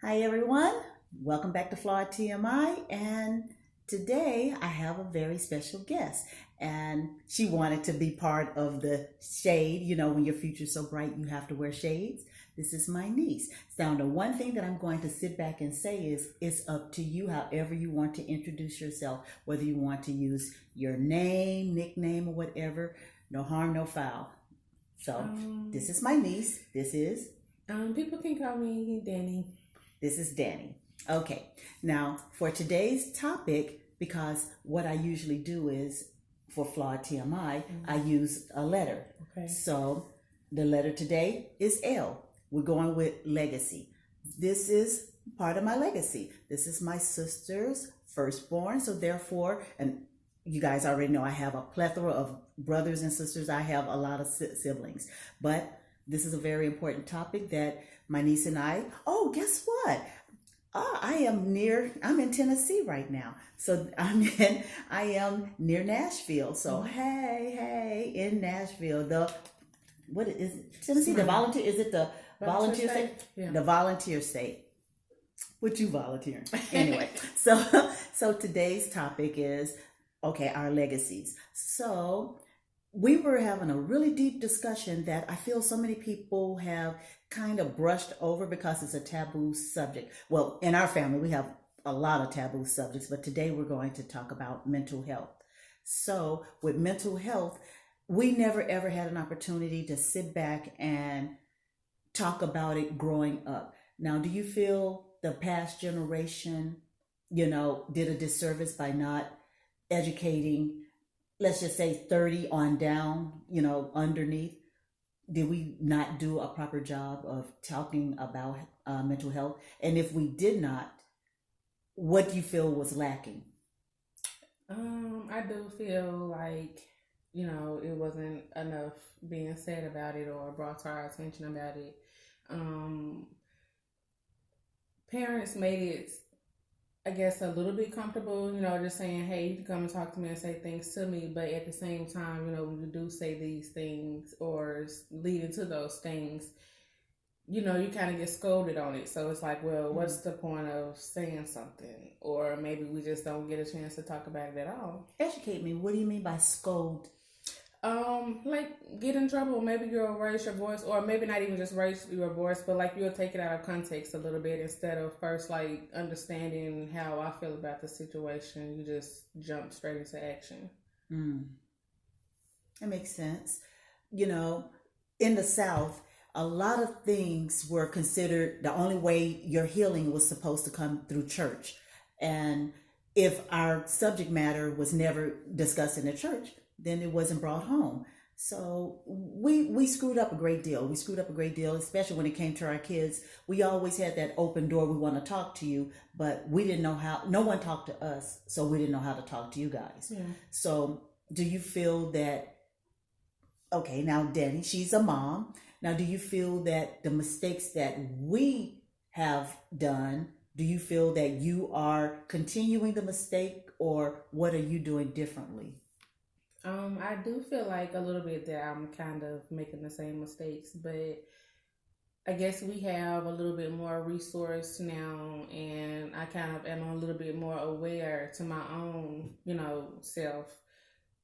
Hi everyone, welcome back to Flawed TMI, and today I have a very special guest, and she wanted to be part of the shade. You know, when your future's so bright, you have to wear shades. This is my niece. Now, the one thing that I'm going to sit back and say is it's up to you, however you want to introduce yourself, whether you want to use your name, nickname, or whatever. No harm, no foul. So, this Um, is my niece. People can call me Danny. This is Danny. Okay, now for today's topic, because what I usually do is for Flawed TMI, I use a letter. Okay. So the letter today is L. We're going with legacy. This is part of my legacy. This is my sister's firstborn. So therefore, and you guys already know I have a plethora of brothers and sisters. I have a lot of siblings. But this is a very important topic that my niece and oh, guess what? I'm in Tennessee right now. So I am near Nashville. So hey, in Nashville, what is it? Tennessee, the volunteer, is it the volunteer state? Yeah. The volunteer state. What you volunteering? Anyway, so so today's topic is okay, our legacies. So we were having a really deep discussion that I feel so many people have kind of brushed over because it's a taboo subject. Well, in our family, we have a lot of taboo subjects, but today we're going to talk about mental health. So, with mental health, we never ever had an opportunity to sit back and talk about it growing up. Now, do you feel the past generation, did a disservice by not educating, let's just say 30 on down, underneath? Did we not do a proper job of talking about mental health? And if we did not, what do you feel was lacking? I do feel like, it wasn't enough being said about it or brought to our attention about it. Um, Parents made it, I guess, a little bit comfortable, just saying, hey, you can come and talk to me and say things to me. But at the same time, when you do say these things or leading to those things, you kind of get scolded on it. So it's like, well, what's the point of saying something? Or maybe we just don't get a chance to talk about it at all. Educate me. What do you mean by scold? Like get in trouble. Maybe you'll raise your voice, or maybe not even just raise your voice, but like you'll take it out of context a little bit instead of first like understanding how I feel about the situation. You just jump straight into action. Mm, that makes sense. You know, in the South, a lot of things were considered the only way your healing was supposed to come through church. And if our subject matter was never discussed in the church, then it wasn't brought home. So we screwed up a great deal. We screwed up a great deal, especially when it came to our kids. We always had that open door. We want to talk to you, but we didn't know how. No one talked to us, so we didn't know how to talk to you guys. Yeah. So do you feel that? Okay, now Danny, she's a mom. Now, do you feel that the mistakes that we have done, do you feel that you are continuing the mistake, or what are you doing differently? I do feel like a little bit that I'm kind of making the same mistakes, but I guess we have a little bit more resource now, and I kind of am a little bit more aware to my own, self,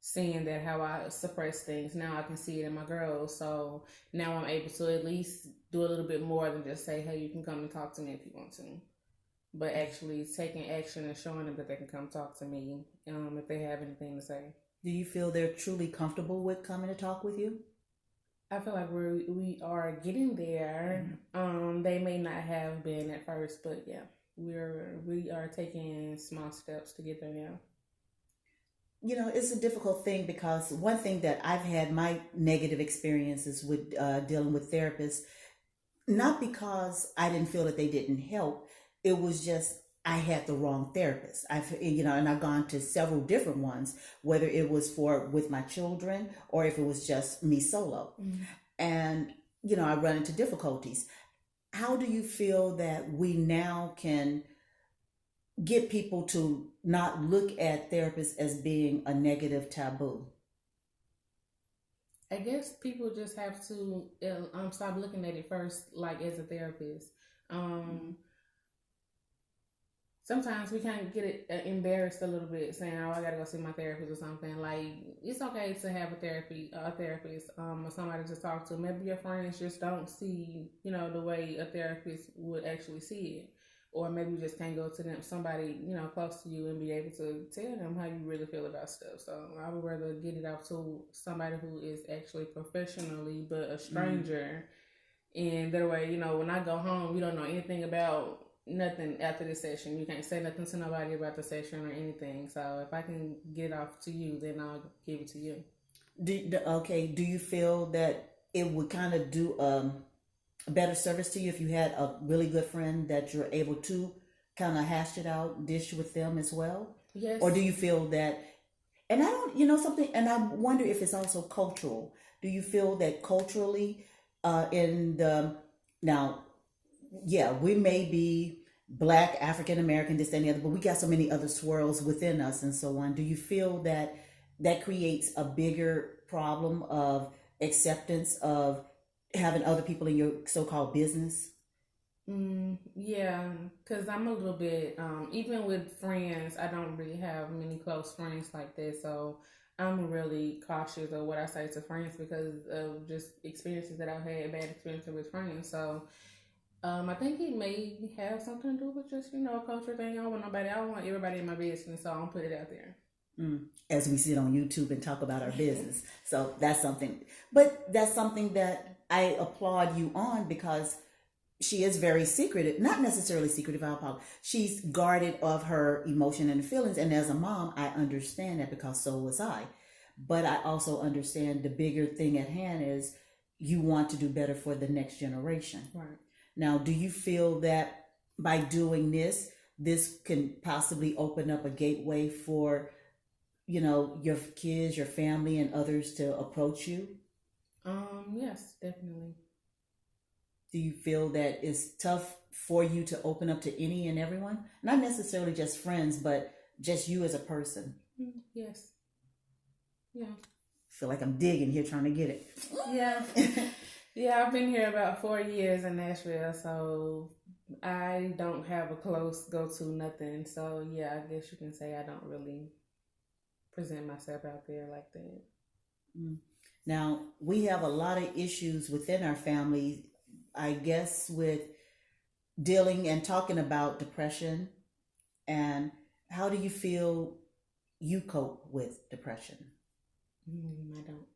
seeing that how I suppress things. Now I can see it in my girls, so now I'm able to at least do a little bit more than just say, "Hey, you can come and talk to me if you want to," but actually taking action and showing them that they can come talk to me if they have anything to say. Do you feel they're truly comfortable with coming to talk with you? I feel like we are getting there. They may not have been at first, but yeah, we are taking small steps to get there now. It's a difficult thing because one thing that I've had my negative experiences with dealing with therapists, not because I didn't feel that they didn't help, it was just I had the wrong therapist. And I've gone to several different ones, whether it was for with my children or if it was just me solo. Mm-hmm. And I run into difficulties. How do you feel that we now can get people to not look at therapists as being a negative taboo? I guess people just have to stop looking at it first, like as a therapist. Um, sometimes we kind of get it embarrassed a little bit, saying, "Oh, I gotta go see my therapist or something." Like, it's okay to have a therapist, or somebody to talk to. Maybe your friends just don't see, the way a therapist would actually see it, or maybe you just can't go to them, somebody close to you, and be able to tell them how you really feel about stuff. So I would rather get it out to somebody who is actually professionally, but a stranger. And that way, when I go home, you don't know anything about nothing after the session. You can't say nothing to nobody about the session or anything. So if I can get off to you, then I'll give it to you. Do you feel that it would kind of do a better service to you if you had a really good friend that you're able to kind of hash it out, dish with them as well? Yes. Or do you feel that, and I don't, something, and I wonder if it's also cultural. Do you feel that culturally, now, yeah, we may be Black, African American, this, that, and the other, but we got so many other swirls within us and so on. Do you feel that that creates a bigger problem of acceptance of having other people in your so-called business? Yeah, because I'm a little bit, even with friends, I don't really have many close friends like that. So I'm really cautious of what I say to friends because of just experiences that I've had, bad experiences with friends. So I think it may have something to do with just, a culture thing. I don't want everybody in my business, so I don't put it out there. As we sit on YouTube and talk about our business. So that's something, but that's something that I applaud you on, because she is very secretive, not necessarily secretive, I apologize. She's guarded of her emotion and feelings. And as a mom, I understand that, because so was I. But I also understand the bigger thing at hand is you want to do better for the next generation. Right. Now, do you feel that by doing this can possibly open up a gateway for, your kids, your family, and others to approach you? Yes, definitely. Do you feel that it's tough for you to open up to any and everyone? Not necessarily just friends, but just you as a person. Yes. Yeah. Feel like I'm digging here trying to get it. Yeah. Yeah, I've been here about 4 years in Nashville, so I don't have a close go-to nothing. So yeah, I guess you can say I don't really present myself out there like that. Now, we have a lot of issues within our family, I guess, with dealing and talking about depression. And how do you feel you cope with depression? I don't.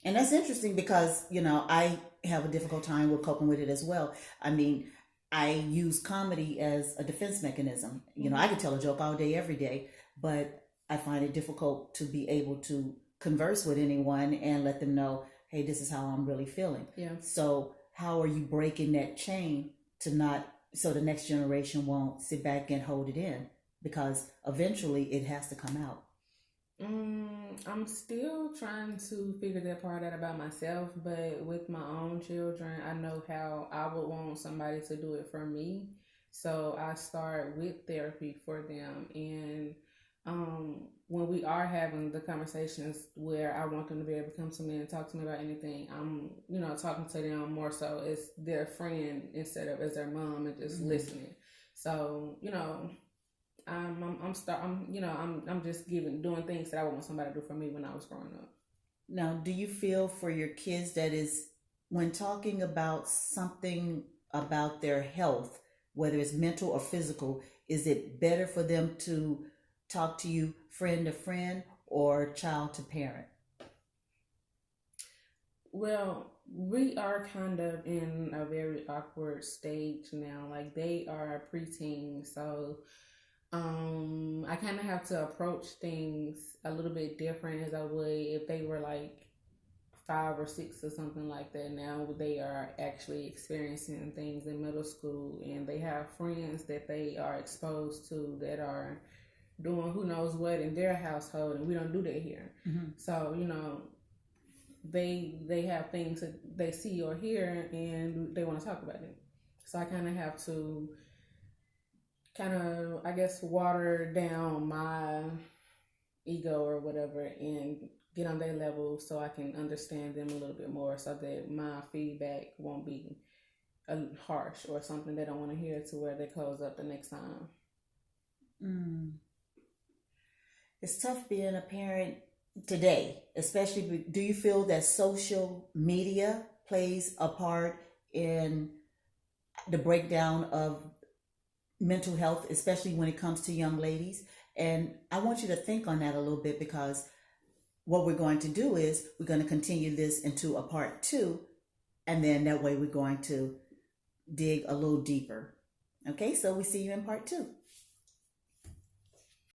And that's interesting because, I have a difficult time with coping with it as well. I mean, I use comedy as a defense mechanism. I could tell a joke all day, every day, but I find it difficult to be able to converse with anyone and let them know, hey, this is how I'm really feeling. Yeah. So how are you breaking that chain so the next generation won't sit back and hold it in? Because eventually it has to come out. I'm still trying to figure that part out about myself, but with my own children, I know how I would want somebody to do it for me. So I start with therapy for them. And when we are having the conversations where I want them to be able to come to me and talk to me about anything, I'm, talking to them more so as their friend instead of as their mom, and just listening. So, I'm just doing things that I would want somebody to do for me when I was growing up. Now, do you feel for your kids that is, when talking about something about their health, whether it's mental or physical, is it better for them to talk to you friend to friend or child to parent? Well, we are kind of in a very awkward stage now. Like, they are preteen, so I kind of have to approach things a little bit different as I would if they were like 5 or 6 or something like that. Now they are actually experiencing things in middle school, and they have friends that they are exposed to that are doing who knows what in their household, and we don't do that here. So they have things that they see or hear, and they want to talk about it. So I kind of have to I guess, water down my ego or whatever and get on their level so I can understand them a little bit more, so that my feedback won't be harsh or something they don't want to hear to where they close up the next time. It's tough being a parent today, especially. Do you feel that social media plays a part in the breakdown of mental health, especially when it comes to young ladies? And I want you to think on that a little bit, because what we're going to do is we're going to continue this into a part 2, and then that way we're going to dig a little deeper. Okay, so we see you in part 2.